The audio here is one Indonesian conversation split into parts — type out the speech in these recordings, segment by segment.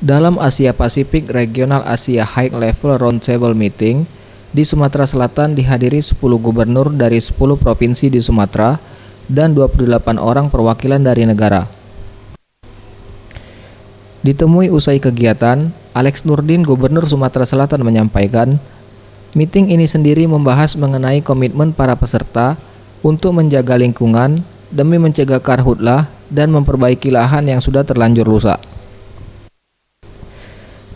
Dalam Asia Pasifik Regional Asia High Level Roundtable Meeting di Sumatera Selatan dihadiri 10 gubernur dari 10 provinsi di Sumatera dan 28 orang perwakilan dari negara. Ditemui usai kegiatan, Alex Nurdin, Gubernur Sumatera Selatan menyampaikan, meeting ini sendiri membahas mengenai komitmen para peserta untuk menjaga lingkungan demi mencegah karhutlah dan memperbaiki lahan yang sudah terlanjur rusak.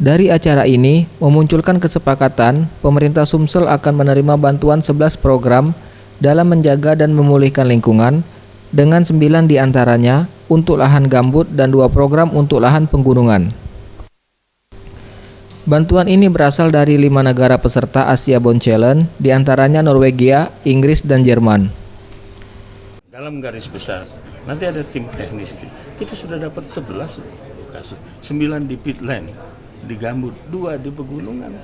Dari acara ini memunculkan kesepakatan pemerintah Sumsel akan menerima bantuan 11 program dalam menjaga dan memulihkan lingkungan, dengan 9 diantaranya untuk lahan gambut dan 2 program untuk lahan penggunungan. Bantuan ini berasal dari 5 negara peserta Asia Bond Challenge, diantaranya Norwegia, Inggris, dan Jerman. Dalam garis besar, nanti ada tim teknis. Kita sudah dapat 11 lokasi, 9 di peatland, di gambut, 2 di pegunungan.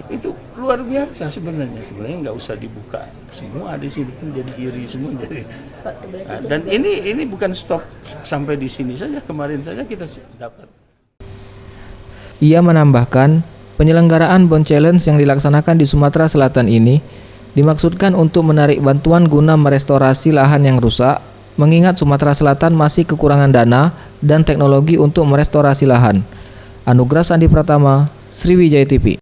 Itu luar biasa sebenarnya nggak usah dibuka semua di sini, kan jadi iri semua jadi. Dan ini bukan stop sampai di sini saja, kemarin saja kita dapat. Ia menambahkan, penyelenggaraan Bond Challenge yang dilaksanakan di Sumatera Selatan ini dimaksudkan untuk menarik bantuan guna merestorasi lahan yang rusak, mengingat Sumatera Selatan masih kekurangan dana dan teknologi untuk merestorasi lahan. Anugrah Sandi Pratama, Sriwijaya TV.